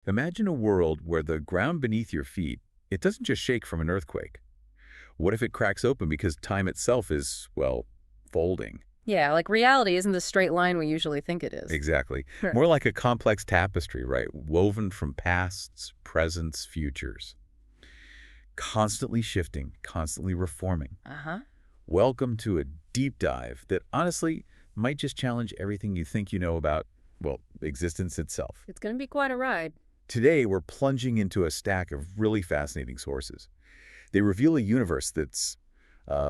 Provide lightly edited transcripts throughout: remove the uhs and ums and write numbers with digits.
Imagine a world where the ground beneath your feet, it doesn't just shake from an earthquake. What if it cracks open because time itself is, well, folding? Yeah, like reality isn't the straight line we usually think it is. Exactly. Sure. More like a complex tapestry, right? Woven from pasts, presents, futures. Constantly shifting, constantly reforming. Uh-huh. Welcome to a deep dive that honestly might just challenge everything you think you know about, well, existence itself. It's going to be quite a ride. Today, we're plunging into a stack of really fascinating sources. They reveal a universe that's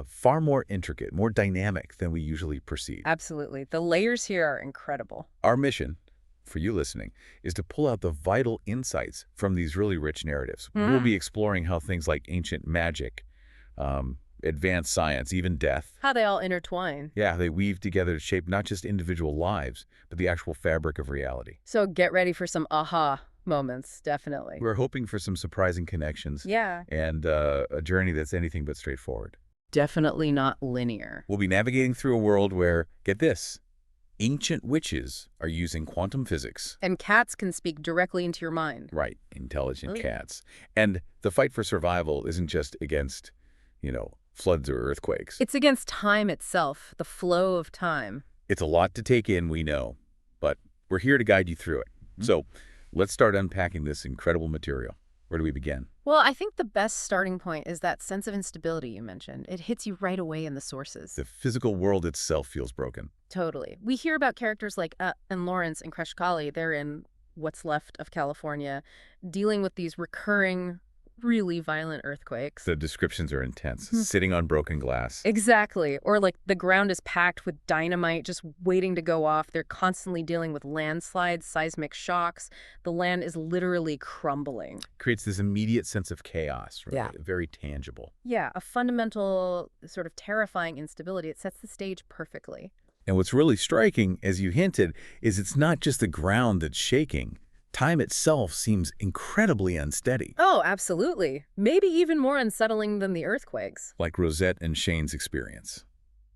far more intricate, more dynamic than we usually perceive. Absolutely. The layers here are incredible. Our mission, for you listening, is to pull out the vital insights from these really rich narratives. We'll be exploring how things like ancient magic, advanced science, even death, How they all intertwine. yeah, they weave together to shape not just individual lives, but the actual fabric of reality. So get ready for some aha moments, definitely. We're hoping for some surprising connections Yeah. and a journey that's anything but straightforward. Definitely not linear. We'll be navigating through a world where, get this, ancient witches are using quantum physics. And cats can speak directly into your mind. Right, intelligent Oh. cats. And the fight for survival isn't just against, floods or earthquakes. It's against time itself, the flow of time. It's a lot to take in, we know, but we're here to guide you through it. So let's start unpacking this incredible material. Where do we begin? Well, I think the best starting point is that sense of instability you mentioned. It hits you right away in the sources. The physical world itself feels broken. Totally. We hear about characters like and Lawrence and Kreshkali. They're in what's left of California, dealing with these recurring, really violent earthquakes. The descriptions are intense. Sitting on broken glass. Exactly. Or like the ground is packed with dynamite just waiting to go off. They're constantly dealing with landslides, seismic shocks. The land is literally crumbling. Creates this immediate sense of chaos, right? Yeah. Very tangible. Yeah, a fundamental, sort of terrifying instability. It sets the stage perfectly. And what's really striking, as you hinted, is it's not just the ground that's shaking. Time itself seems incredibly unsteady. Oh, absolutely. Maybe even more unsettling than the earthquakes. Like Rosette and Shane's experience.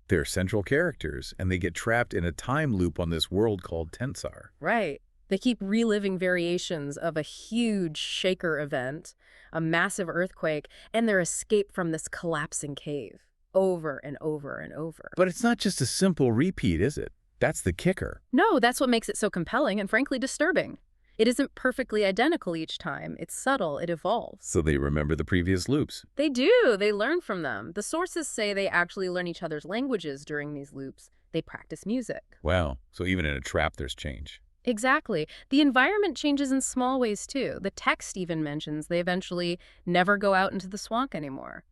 They're central characters, and they get trapped in a time loop on this world called Tensar. Right. They keep reliving variations of a huge shaker event, a massive earthquake, and their escape from this collapsing cave. Over and over and over. But it's not just a simple repeat, is it? That's the kicker. No, that's what makes it so compelling and frankly disturbing. It isn't perfectly identical each time. It's subtle. It evolves. So they remember the previous loops. They do. They learn from them. The sources say they actually learn each other's languages during these loops. They practice music. Wow. So even in a trap, there's change. Exactly. The environment changes in small ways, too. The text even mentions they eventually never go out into the swamp anymore.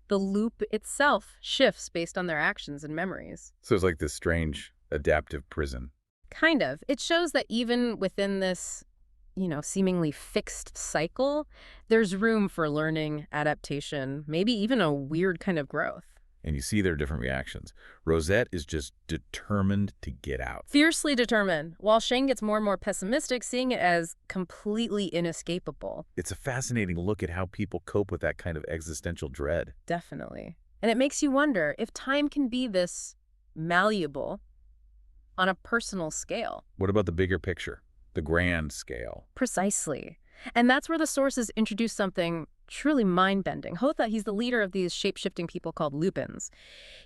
The loop itself shifts based on their actions and memories. So it's like this strange adaptive prison. Kind of. It shows that even within this seemingly fixed cycle, there's room for learning, adaptation, maybe even a weird kind of growth. And you see their different reactions. Rosette is just determined to get out. Fiercely determined, while Shane gets more and more pessimistic, seeing it as completely inescapable. It's a fascinating look at how people cope with that kind of existential dread. Definitely. And it makes you wonder if time can be this malleable on a personal scale. What about the bigger picture? The grand scale? Precisely. And that's where the sources introduce something truly mind-bending. Hotha, he's the leader of these shape-shifting people called lupins.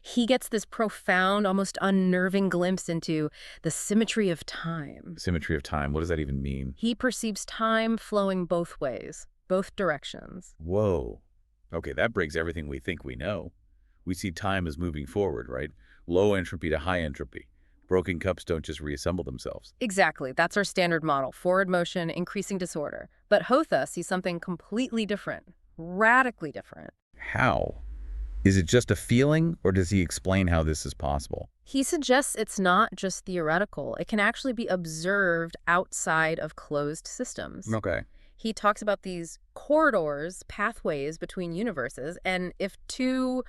He gets this profound, almost unnerving glimpse into the symmetry of time. Symmetry of time. What does that even mean? He perceives time flowing both ways, both directions. Whoa. Okay, that breaks everything we think we know. We see time as moving forward, right? Low entropy to high entropy. Broken cups don't just reassemble themselves. Exactly. That's our standard model. Forward motion, increasing disorder. But Hotha sees something completely different. Radically different. How? Is it just a feeling, or does he explain how this is possible? He suggests it's not just theoretical. It can actually be observed outside of closed systems. Okay. He talks about these corridors, pathways between universes, and if two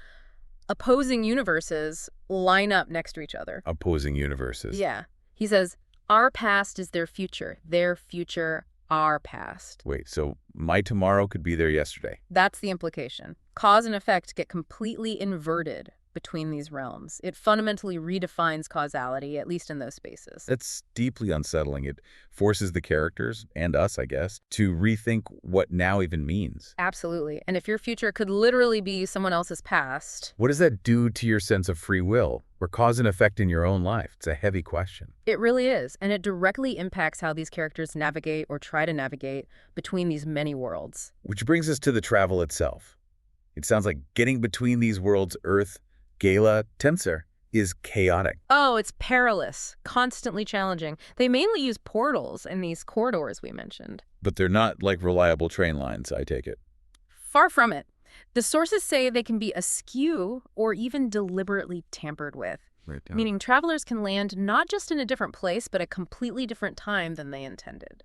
opposing universes line up next to each other. Opposing universes. Yeah. He says, our past is their future, our past. Wait, so my tomorrow could be their yesterday? That's the implication. Cause and effect get completely inverted. between these realms. It fundamentally redefines causality, at least in those spaces. That's deeply unsettling. It forces the characters, and us, I guess, to rethink what now even means. Absolutely. And if your future could literally be someone else's past, What does that do to your sense of free will, or cause and effect in your own life? It's a heavy question. it really is. And it directly impacts how these characters navigate or try to navigate between these many worlds. Which brings us to the travel itself. It sounds like getting between these worlds, Earth, Gala, Tensor, is chaotic. Oh, it's perilous, constantly challenging. They mainly use portals in these corridors we mentioned. But they're not like reliable train lines, I take it. Far from it. The sources say they can be askew or even deliberately tampered with, meaning travelers can land not just in a different place, but a completely different time than they intended.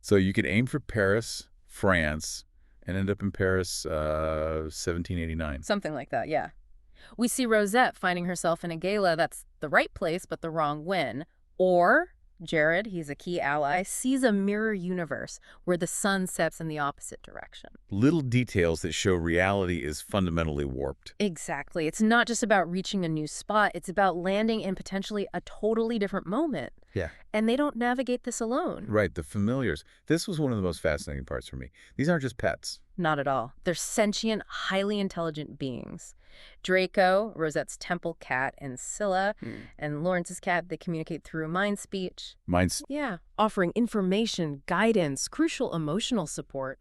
So you could aim for Paris, France, and end up in Paris, 1789. Something like that, yeah. We see Rosette finding herself in a gala that's the right place but the wrong when. Or Jarrod, he's a key ally, sees a mirror universe where the sun sets in the opposite direction. Little details that show reality is fundamentally warped. Exactly. It's not just about reaching a new spot. It's about landing in potentially a totally different moment. Yeah. And they don't navigate this alone. Right, the familiars. This was one of the most fascinating parts for me. These aren't just pets. Not at all. They're sentient, highly intelligent beings. Draco, Rosette's temple cat, and Scylla, and Lawrence's cat, they communicate through mind speech. Yeah, offering information, guidance, crucial emotional support.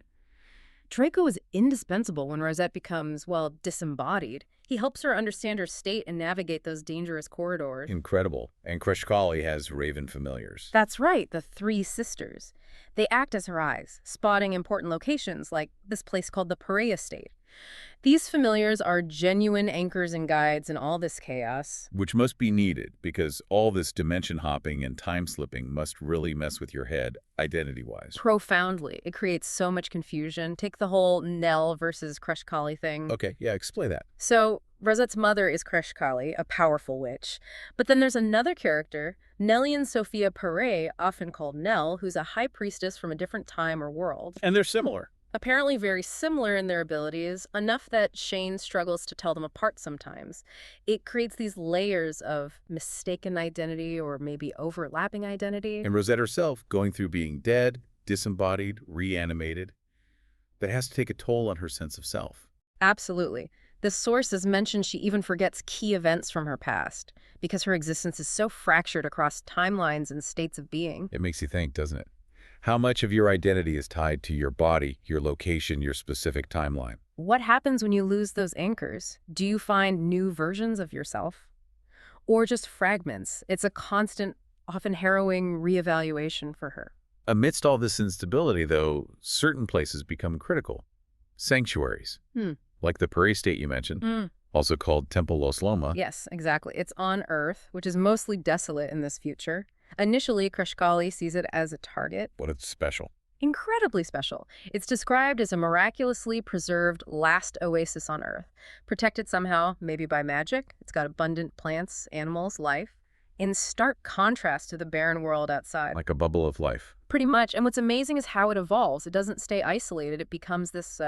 Draco is indispensable when Rosette becomes, well, disembodied. He helps her understand her state and navigate those dangerous corridors. Incredible. And Kreshkali has raven familiars. That's right, the three sisters. They act as her eyes, spotting important locations like this place called the Paray Estate. These familiars are genuine anchors and guides in all this chaos. Which must be needed, because all this dimension hopping and time slipping must really mess with your head, identity-wise. Profoundly. It creates so much confusion. Take the whole Nell versus Kreshkali thing. Okay, yeah, explain that. So, Rosette's mother is Kreshkali, a powerful witch. But then there's another character, Nellian Sophia Paray, often called Nell, who's a high priestess from a different time or world. And they're similar. Apparently very similar in their abilities, enough that Shane struggles to tell them apart sometimes. It creates these layers of mistaken identity or maybe overlapping identity. And Rosette herself going through being dead, disembodied, reanimated. That has to take a toll on her sense of self. Absolutely. The sources mention she even forgets key events from her past because her existence is so fractured across timelines and states of being. It makes you think, doesn't it? How much of your identity is tied to your body, your location, your specific timeline? What happens when you lose those anchors? Do you find new versions of yourself? Or just fragments? It's a constant, often harrowing reevaluation for her. Amidst all this instability, though, certain places become critical. Sanctuaries. Like the Paray State you mentioned, also called Temple Los Loma. Yes, exactly. It's on Earth, which is mostly desolate in this future. Initially, Kreshkali sees it as a target. But it's special. Incredibly special. It's described as a miraculously preserved last oasis on Earth. Protected somehow, maybe by magic. It's got abundant plants, animals, life. In stark contrast to the barren world outside. Like a bubble of life. Pretty much. And what's amazing is how it evolves. It doesn't stay isolated. It becomes this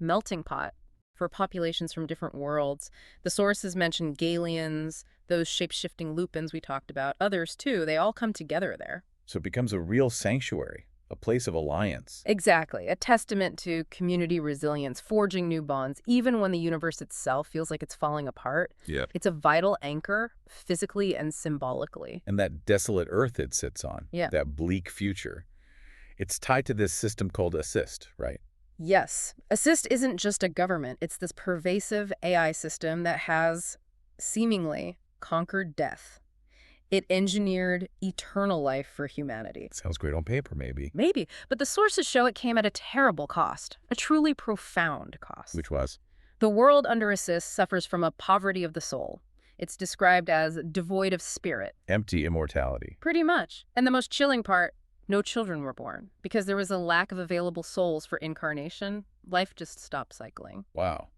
melting pot for populations from different worlds. The sources mention Galians, those shape-shifting lupins we talked about, others too. They all come together there. So it becomes a real sanctuary, a place of alliance. Exactly. A testament to community resilience, forging new bonds, even when the universe itself feels like it's falling apart. Yeah. It's a vital anchor, physically and symbolically. And that desolate Earth it sits on, that bleak future, it's tied to this system called Assist, right? Yes. Assist isn't just a government. It's this pervasive AI system that has, seemingly, conquered death. It engineered eternal life for humanity. Sounds great on paper, maybe. Maybe, but the sources show it came at a terrible cost, a truly profound cost. Which was? The world under Assist suffers from a poverty of the soul. It's described as devoid of spirit. Empty immortality. Pretty much. And the most chilling part, no children were born. Because there was a lack of available souls for incarnation, life just stopped cycling. Wow.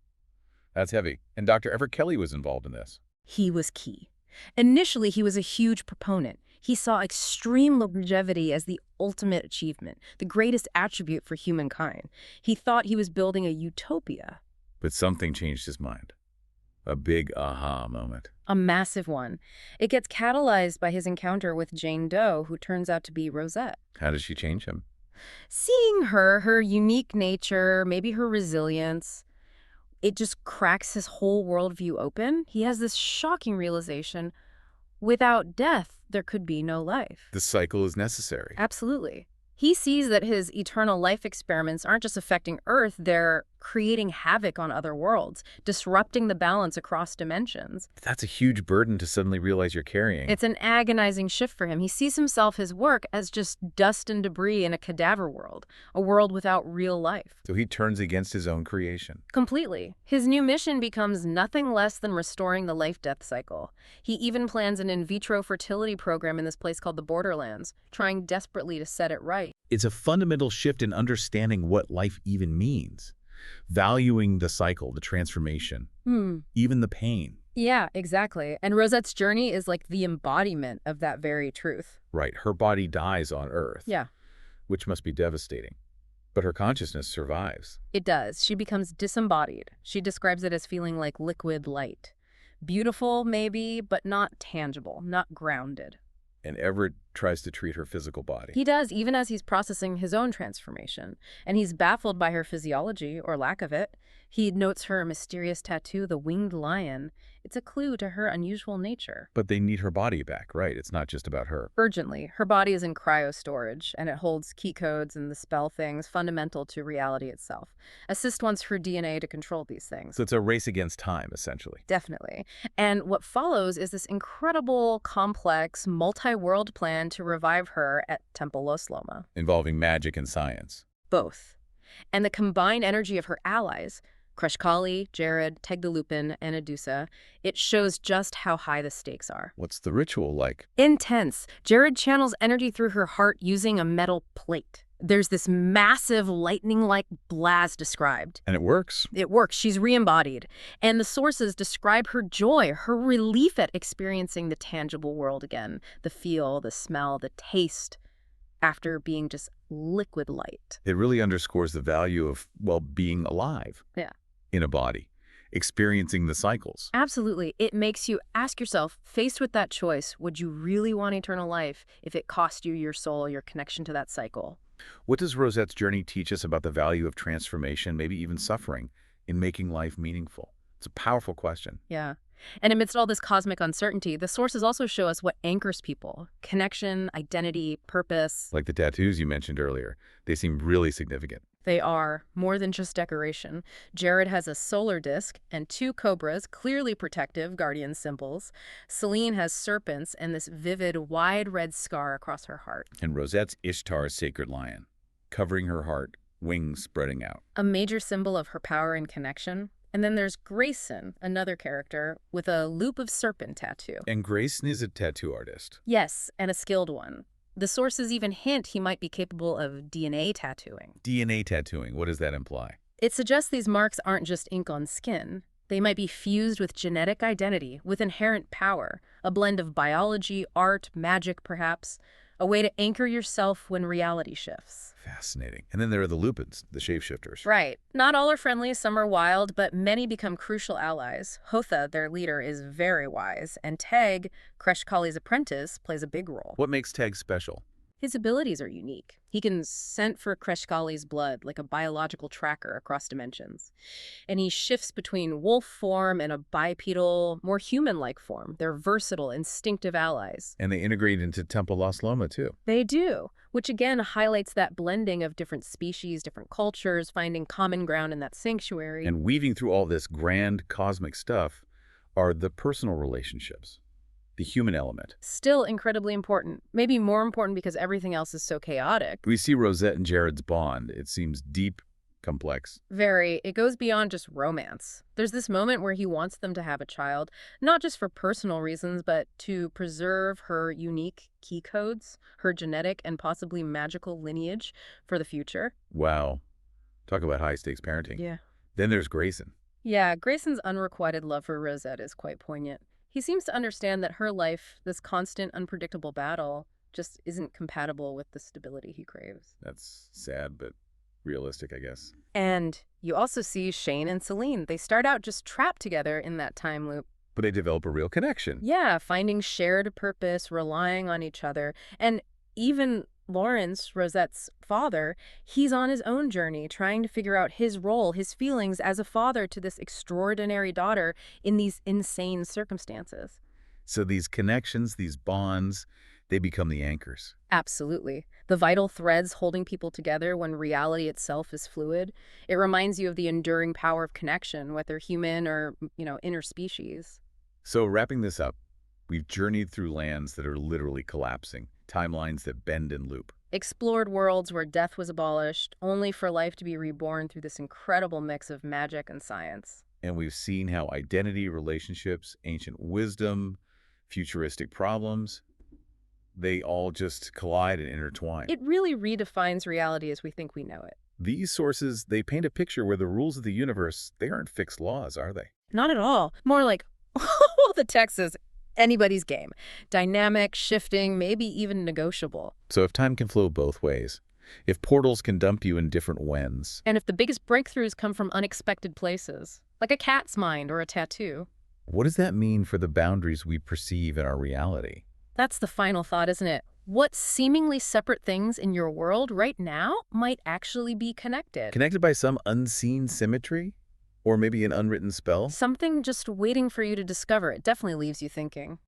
That's heavy. And Dr. Everett Kelly was involved in this. He was key. Initially, he was a huge proponent. He saw extreme longevity as the ultimate achievement, the greatest attribute for humankind. He thought he was building a utopia. But something changed his mind. A big aha moment. A massive one. It gets catalyzed by his encounter with Jane Doe, who turns out to be Rosette. How does she change him? Seeing her unique nature, maybe her resilience, it just cracks his whole worldview open. He has this shocking realization: without death, there could be no life. The cycle is necessary. Absolutely. He sees that his eternal life experiments aren't just affecting Earth, they're creating havoc on other worlds, disrupting the balance across dimensions. That's a huge burden to suddenly realize you're carrying. It's an agonizing shift for him. He sees himself, his work, as just dust and debris in a cadaver world, a world without real life. So he turns against his own creation. Completely. His new mission becomes nothing less than restoring the life-death cycle. He even plans an in vitro fertility program in this place called the Borderlands, trying desperately to set it right. It's a fundamental shift in understanding what life even means. Valuing the cycle, the transformation, even the pain. Yeah, exactly. And Rosette's journey is like the embodiment of that very truth. Right, her body dies on Earth. Yeah. Which must be devastating. But her consciousness survives. It does. She becomes disembodied. She describes it as feeling like liquid light. Beautiful, maybe, but not tangible, not grounded. And Everett tries to treat her physical body. He does, even as he's processing his own transformation. And he's baffled by her physiology, or lack of it. He notes her mysterious tattoo, the winged lion. It's a clue to her unusual nature. But they need her body back, right? It's not just about her. Urgently. Her body is in cryo-storage, and it holds key codes and the spell things fundamental to reality itself. Assist wants her DNA to control these things. So it's a race against time, essentially. Definitely. And what follows is this incredible, complex, multi-world plan to revive her at Temple Los Loma. Involving magic and science. Both. And the combined energy of her allies, Kreshkali, Jarrod, Tegdelupin, and Adusa, it shows just how high the stakes are. What's the ritual like? Intense. Jarrod channels energy through her heart using a metal plate. There's this massive lightning-like blast described. And it works. It works. She's re-embodied. And the sources describe her joy, her relief at experiencing the tangible world again. The feel, the smell, the taste, after being just liquid light. It really underscores the value of, well, being alive. Yeah. In a body. Experiencing the cycles. Absolutely. It makes you ask yourself, faced with that choice, would you really want eternal life if it cost you your soul, your connection to that cycle? What does Rosette's journey teach us about the value of transformation, maybe even suffering, in making life meaningful? It's a powerful question. Yeah. And amidst all this cosmic uncertainty, the sources also show us what anchors people: connection, identity, purpose. Like the tattoos you mentioned earlier. They seem really significant. They are more than just decoration. Jarrod has a solar disk and 2 cobras, clearly protective, guardian symbols. Celine has serpents and this vivid, wide red scar across her heart. And Rosette's Ishtar's sacred lion, covering her heart, wings spreading out. A major symbol of her power and connection. And then there's Grayson, another character, with a loop of serpent tattoo. And Grayson is a tattoo artist. Yes, and a skilled one. The sources even hint he might be capable of DNA tattooing. DNA tattooing, what does that imply? It suggests these marks aren't just ink on skin. They might be fused with genetic identity, with inherent power, a blend of biology, art, magic perhaps, a way to anchor yourself when reality shifts. Fascinating. And then there are the Lupins, the shapeshifters. Right. Not all are friendly, some are wild, but many become crucial allies. Hotha, their leader, is very wise, and Teg, Kreshkali's apprentice, plays a big role. What makes Teg special? His abilities are unique. He can scent for Kreshkali's blood like a biological tracker across dimensions. And he shifts between wolf form and a bipedal, more human-like form. They're versatile, instinctive allies. And they integrate into Temple Los Loma, too. They do, which again highlights that blending of different species, different cultures, finding common ground in that sanctuary. And weaving through all this grand cosmic stuff are the personal relationships. The human element. Still incredibly important. Maybe more important because everything else is so chaotic. We see Rosette and Jarrod's bond. It seems deep, complex. Very. It goes beyond just romance. There's this moment where he wants them to have a child, not just for personal reasons, but to preserve her unique key codes, her genetic and possibly magical lineage for the future. Wow. Talk about high-stakes parenting. Yeah. Then there's Grayson. Yeah, Grayson's unrequited love for Rosette is quite poignant. He seems to understand that her life, this constant, unpredictable battle, just isn't compatible with the stability he craves. That's sad, but realistic, I guess. And you also see Shane and Celine. They start out just trapped together in that time loop. But they develop a real connection. Yeah, finding shared purpose, relying on each other. And even Lawrence, Rosette's father, he's on his own journey, trying to figure out his role, his feelings as a father to this extraordinary daughter in these insane circumstances. So these connections, these bonds, they become the anchors. Absolutely. The vital threads holding people together when reality itself is fluid. It reminds you of the enduring power of connection, whether human or, interspecies. So wrapping this up, we've journeyed through lands that are literally collapsing, timelines that bend and loop. Explored worlds where death was abolished, only for life to be reborn through this incredible mix of magic and science. And we've seen how identity, relationships, ancient wisdom, futuristic problems, they all just collide and intertwine. It really redefines reality as we think we know it. These sources, they paint a picture where the rules of the universe, they aren't fixed laws, are they? Not at all. More like, the text is anybody's game. Dynamic, shifting, maybe even negotiable. So if time can flow both ways, if portals can dump you in different whens, And if the biggest breakthroughs come from unexpected places, like a cat's mind or a tattoo, what does that mean for the boundaries we perceive in our reality? that's the final thought, isn't it? What seemingly separate things in your world right now might actually be connected? Connected by some unseen symmetry? Or maybe an unwritten spell? Something just waiting for you to discover. It definitely leaves you thinking.